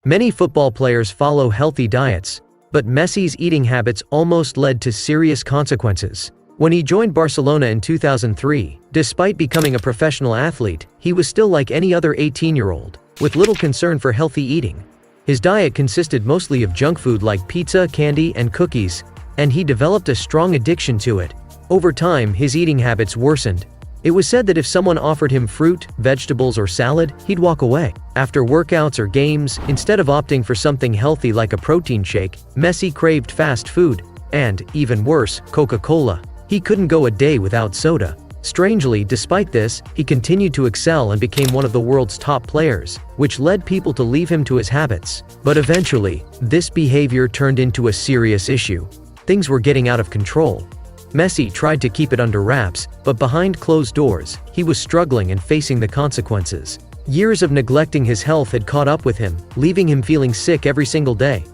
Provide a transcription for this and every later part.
Many football players follow healthy diets, but Messi's eating habits almost led to serious consequences. When he joined Barcelona in 2003, despite becoming a professional athlete, he was still like any other 18-year-old, with little concern for healthy eating. His diet consisted mostly of junk food like pizza, candy, and cookies, and he developed a strong addiction to it. Over time, his eating habits worsened. It was said that if someone offered him fruit, vegetables, or salad, he'd walk away. After workouts or games, instead of opting for something healthy like a protein shake, Messi craved fast food, and, even worse, Coca-Cola. He couldn't go a day without soda. Strangely, despite this, he continued to excel and became one of the world's top players, which led people to leave him to his habits. But eventually, this behavior turned into a serious issue. Things were getting out of control. Messi tried to keep it under wraps, but behind closed doors, he was struggling and facing the consequences. Years of neglecting his health had caught up with him, leaving him feeling sick every single day.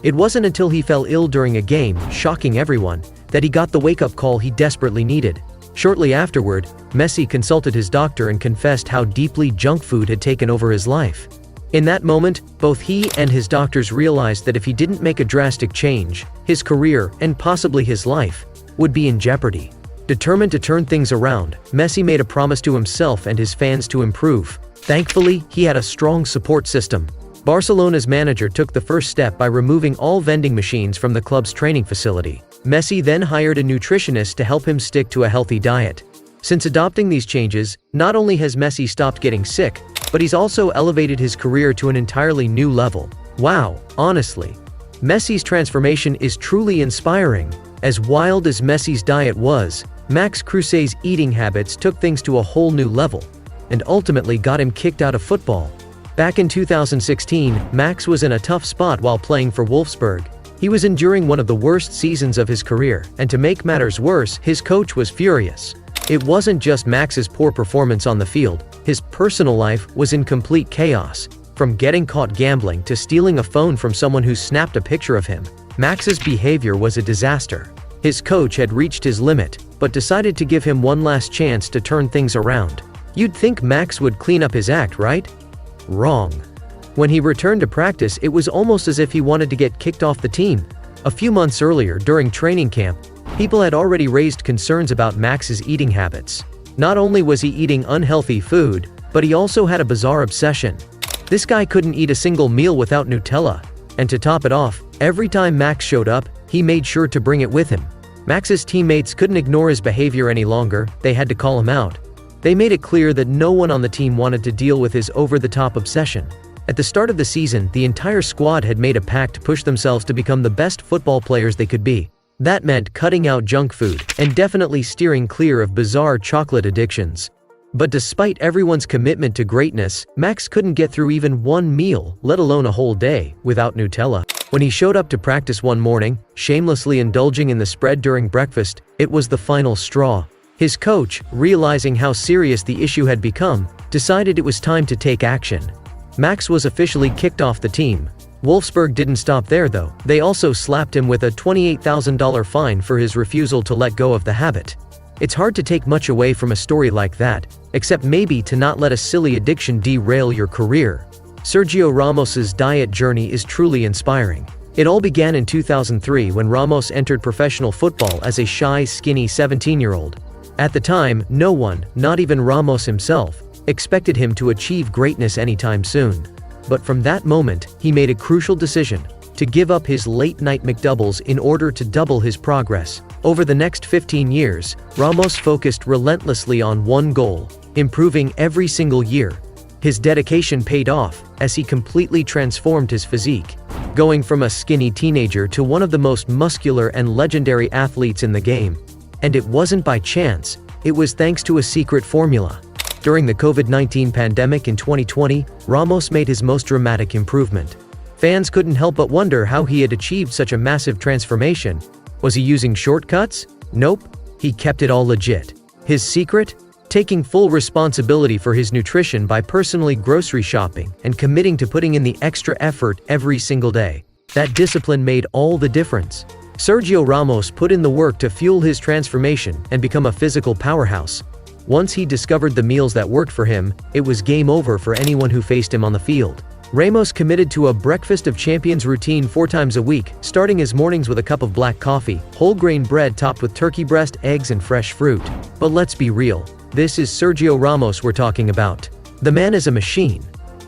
It wasn't until he fell ill during a game, shocking everyone, that he got the wake-up call he desperately needed. Shortly afterward, Messi consulted his doctor and confessed how deeply junk food had taken over his life. In that moment, both he and his doctors realized that if he didn't make a drastic change, his career, and possibly his life, would be in jeopardy. Determined to turn things around, Messi made a promise to himself and his fans to improve. Thankfully, he had a strong support system. Barcelona's manager took the first step by removing all vending machines from the club's training facility. Messi then hired a nutritionist to help him stick to a healthy diet. Since adopting these changes, not only has Messi stopped getting sick, but he's also elevated his career to an entirely new level. Wow, honestly. Messi's transformation is truly inspiring. As wild as Messi's diet was, Max Kruse's eating habits took things to a whole new level, and ultimately got him kicked out of football. Back in 2016, Max was in a tough spot while playing for Wolfsburg. He was enduring one of the worst seasons of his career, and to make matters worse, his coach was furious. It wasn't just Max's poor performance on the field, his personal life was in complete chaos. From getting caught gambling to stealing a phone from someone who snapped a picture of him, Max's behavior was a disaster. His coach had reached his limit, but decided to give him one last chance to turn things around. You'd think Max would clean up his act, right? Wrong. When he returned to practice, it was almost as if he wanted to get kicked off the team. A few months earlier, during training camp, people had already raised concerns about Max's eating habits. Not only was he eating unhealthy food, but he also had a bizarre obsession. This guy couldn't eat a single meal without Nutella. And to top it off, every time Max showed up, he made sure to bring it with him. Max's teammates couldn't ignore his behavior any longer, they had to call him out. They made it clear that no one on the team wanted to deal with his over-the-top obsession. At the start of the season, the entire squad had made a pact to push themselves to become the best football players they could be. That meant cutting out junk food, and definitely steering clear of bizarre chocolate addictions. But despite everyone's commitment to greatness, Max couldn't get through even one meal, let alone a whole day, without Nutella. When he showed up to practice one morning, shamelessly indulging in the spread during breakfast, it was the final straw. His coach, realizing how serious the issue had become, decided it was time to take action. Max was officially kicked off the team. Wolfsburg didn't stop there though. They also slapped him with a $28,000 fine for his refusal to let go of the habit. It's hard to take much away from a story like that, except maybe to not let a silly addiction derail your career. Sergio Ramos's diet journey is truly inspiring. It all began in 2003 when Ramos entered professional football as a shy, skinny 17-year-old. At the time, no one, not even Ramos himself, expected him to achieve greatness anytime soon. But from that moment, he made a crucial decision: to give up his late-night McDoubles in order to double his progress. Over the next 15 years, Ramos focused relentlessly on one goal: improving every single year. His dedication paid off, as he completely transformed his physique, going from a skinny teenager to one of the most muscular and legendary athletes in the game. And it wasn't by chance, it was thanks to a secret formula. During the COVID-19 pandemic in 2020, Ramos made his most dramatic improvement. Fans couldn't help but wonder how he had achieved such a massive transformation. Was he using shortcuts? Nope, he kept it all legit. His secret? Taking full responsibility for his nutrition by personally grocery shopping and committing to putting in the extra effort every single day. That discipline made all the difference. Sergio Ramos put in the work to fuel his transformation and become a physical powerhouse. Once he discovered the meals that worked for him, it was game over for anyone who faced him on the field. Ramos committed to a breakfast of champions routine 4 times a week, starting his mornings with a cup of black coffee, whole grain bread topped with turkey breast, eggs and fresh fruit. But let's be real, this is Sergio Ramos we're talking about. The man is a machine.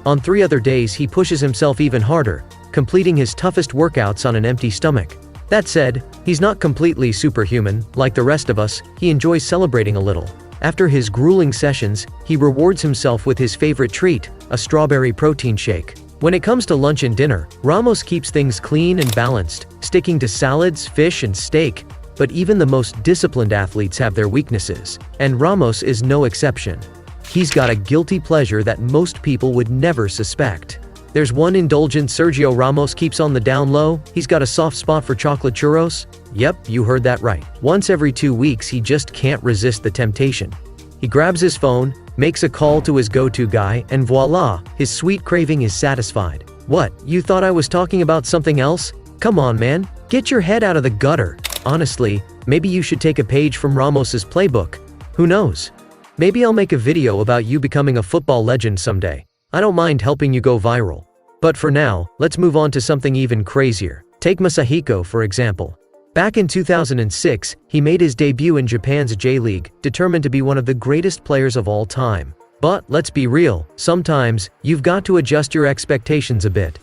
On 3 other days he pushes himself even harder, completing his toughest workouts on an empty stomach. That said, he's not completely superhuman. Like the rest of us, he enjoys celebrating a little. After his grueling sessions, he rewards himself with his favorite treat, a strawberry protein shake. When it comes to lunch and dinner, Ramos keeps things clean and balanced, sticking to salads, fish and steak. But even the most disciplined athletes have their weaknesses, and Ramos is no exception. He's got a guilty pleasure that most people would never suspect. There's one indulgence Sergio Ramos keeps on the down low. He's got a soft spot for chocolate churros. Yep, you heard that right. Once every 2 weeks he just can't resist the temptation. He grabs his phone, makes a call to his go-to guy, and voila, his sweet craving is satisfied. What, you thought I was talking about something else? Come on man, get your head out of the gutter. Honestly, maybe you should take a page from Ramos's playbook. Who knows? Maybe I'll make a video about you becoming a football legend someday. I don't mind helping you go viral. But for now, let's move on to something even crazier. Take Masahiko for example. Back in 2006, he made his debut in Japan's J-League, determined to be one of the greatest players of all time. But let's be real, sometimes, you've got to adjust your expectations a bit.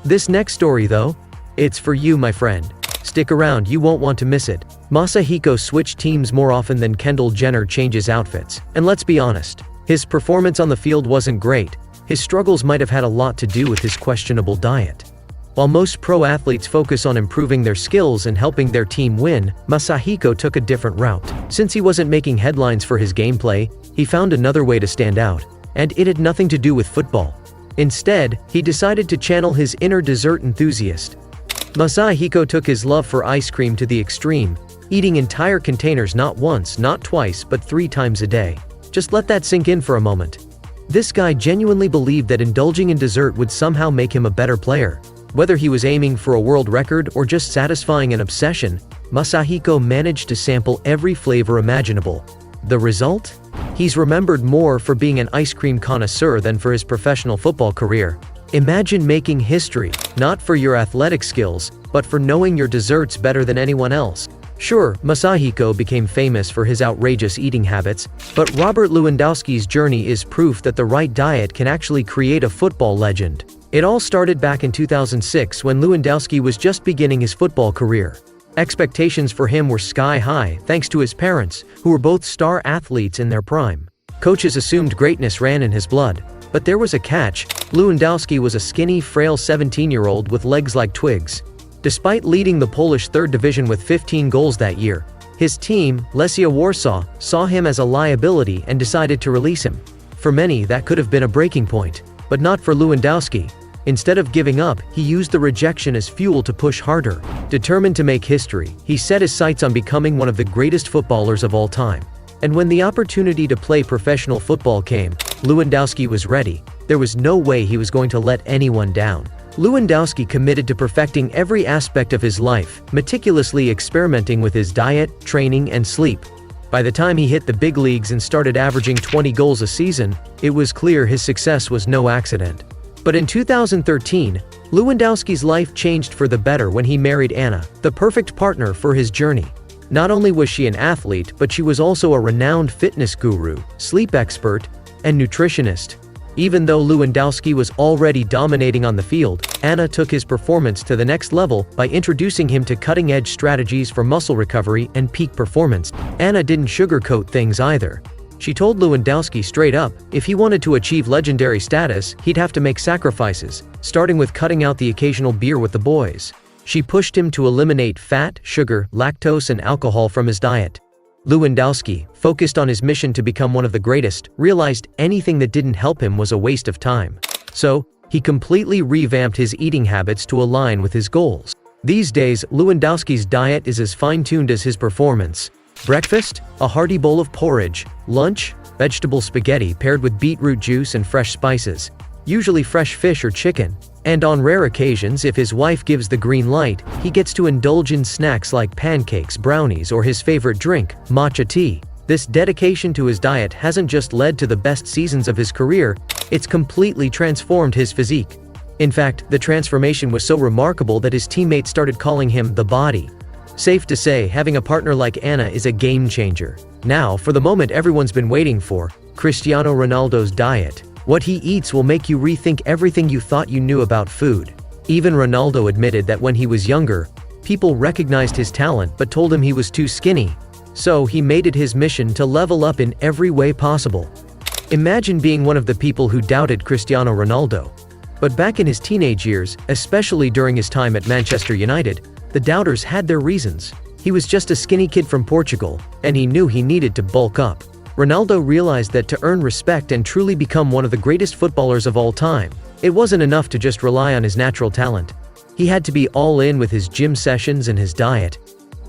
This next story though, it's for you my friend. Stick around, you won't want to miss it. Masahiko switched teams more often than Kendall Jenner changes outfits. And let's be honest, his performance on the field wasn't great. His struggles might have had a lot to do with his questionable diet. While most pro athletes focus on improving their skills and helping their team win, Masahiko took a different route. Since he wasn't making headlines for his gameplay, he found another way to stand out. And it had nothing to do with football. Instead, he decided to channel his inner dessert enthusiast. Masahiko took his love for ice cream to the extreme, eating entire containers not once, not twice, but 3 times a day. Just let that sink in for a moment. This guy genuinely believed that indulging in dessert would somehow make him a better player. Whether he was aiming for a world record or just satisfying an obsession, Masahiko managed to sample every flavor imaginable. The result? He's remembered more for being an ice cream connoisseur than for his professional football career. Imagine making history, not for your athletic skills, but for knowing your desserts better than anyone else. Sure, Masahiko became famous for his outrageous eating habits, but Robert Lewandowski's journey is proof that the right diet can actually create a football legend. It all started back in 2006 when Lewandowski was just beginning his football career. Expectations for him were sky high thanks to his parents, who were both star athletes in their prime. Coaches assumed greatness ran in his blood. But there was a catch. Lewandowski was a skinny, frail 17-year-old with legs like twigs. Despite leading the Polish third division with 15 goals that year, his team, Legia Warsaw, saw him as a liability and decided to release him. For many, that could have been a breaking point, but not for Lewandowski. Instead of giving up, he used the rejection as fuel to push harder. Determined to make history, he set his sights on becoming one of the greatest footballers of all time. And when the opportunity to play professional football came, Lewandowski was ready. There was no way he was going to let anyone down. Lewandowski committed to perfecting every aspect of his life, meticulously experimenting with his diet, training, and sleep. By the time he hit the big leagues and started averaging 20 goals a season, it was clear his success was no accident. But in 2013, Lewandowski's life changed for the better when he married Anna, the perfect partner for his journey. Not only was she an athlete, but she was also a renowned fitness guru, sleep expert, and nutritionist. Even though Lewandowski was already dominating on the field, Anna took his performance to the next level by introducing him to cutting-edge strategies for muscle recovery and peak performance. Anna didn't sugarcoat things either. She told Lewandowski straight up, if he wanted to achieve legendary status, he'd have to make sacrifices, starting with cutting out the occasional beer with the boys. She pushed him to eliminate fat, sugar, lactose, and alcohol from his diet. Lewandowski, focused on his mission to become one of the greatest, realized anything that didn't help him was a waste of time. So, he completely revamped his eating habits to align with his goals. These days, Lewandowski's diet is as fine-tuned as his performance. Breakfast, a hearty bowl of porridge. Lunch, vegetable spaghetti paired with beetroot juice and fresh spices, usually fresh fish or chicken. And on rare occasions, if his wife gives the green light, he gets to indulge in snacks like pancakes, brownies, or his favorite drink, matcha tea. This dedication to his diet hasn't just led to the best seasons of his career, it's completely transformed his physique. In fact, the transformation was so remarkable that his teammates started calling him the Body. Safe to say, having a partner like Anna is a game changer. Now, for the moment everyone's been waiting for, Cristiano Ronaldo's diet. What he eats will make you rethink everything you thought you knew about food. Even Ronaldo admitted that when he was younger, people recognized his talent but told him he was too skinny. So he made it his mission to level up in every way possible. Imagine being one of the people who doubted Cristiano Ronaldo. But back in his teenage years, especially during his time at Manchester United, the doubters had their reasons. He was just a skinny kid from Portugal, and he knew he needed to bulk up. Ronaldo realized that to earn respect and truly become one of the greatest footballers of all time, it wasn't enough to just rely on his natural talent. He had to be all in with his gym sessions and his diet.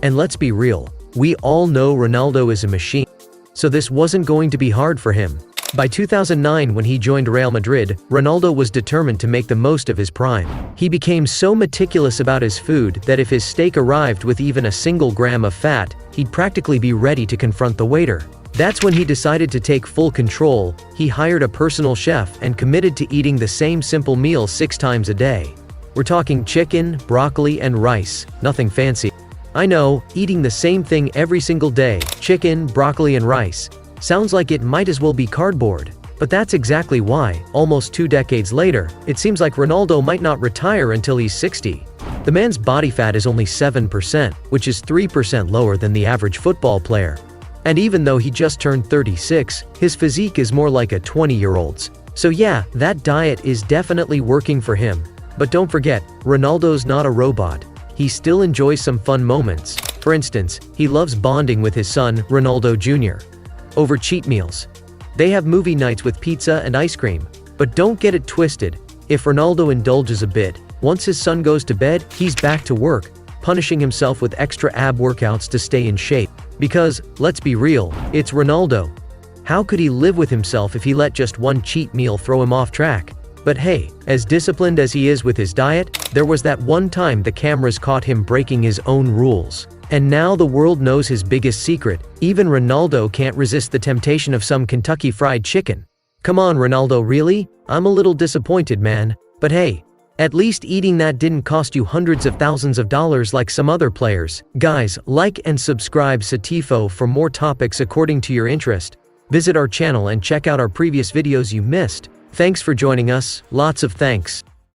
And let's be real, we all know Ronaldo is a machine. So this wasn't going to be hard for him. By 2009, when he joined Real Madrid, Ronaldo was determined to make the most of his prime. He became so meticulous about his food that if his steak arrived with even a single gram of fat, he'd practically be ready to confront the waiter. That's when he decided to take full control. He hired a personal chef and committed to eating the same simple meal 6 times a day. We're talking chicken, broccoli, and rice, nothing fancy. I know, eating the same thing every single day, chicken, broccoli, and rice, sounds like it might as well be cardboard. But that's exactly why, almost 2 decades later, it seems like Ronaldo might not retire until he's 60. The man's body fat is only 7%, which is 3% lower than the average football player. And even though he just turned 36, his physique is more like a 20-year-old's. So yeah, that diet is definitely working for him. But don't forget, Ronaldo's not a robot. He still enjoys some fun moments. For instance, he loves bonding with his son, Ronaldo Jr. over cheat meals. They have movie nights with pizza and ice cream. But don't get it twisted. If Ronaldo indulges a bit, once his son goes to bed, he's back to work, punishing himself with extra ab workouts to stay in shape. Because, let's be real, it's Ronaldo. How could he live with himself if he let just one cheat meal throw him off track? But hey, as disciplined as he is with his diet, there was that one time the cameras caught him breaking his own rules. And now the world knows his biggest secret. Even Ronaldo can't resist the temptation of some Kentucky Fried Chicken. Come on, Ronaldo, really? I'm a little disappointed, man. But hey, at least eating that didn't cost you hundreds of thousands of dollars like some other players. Guys, like and subscribe Satifo for more topics according to your interest. Visit our channel and check out our previous videos you missed. Thanks for joining us, lots of thanks.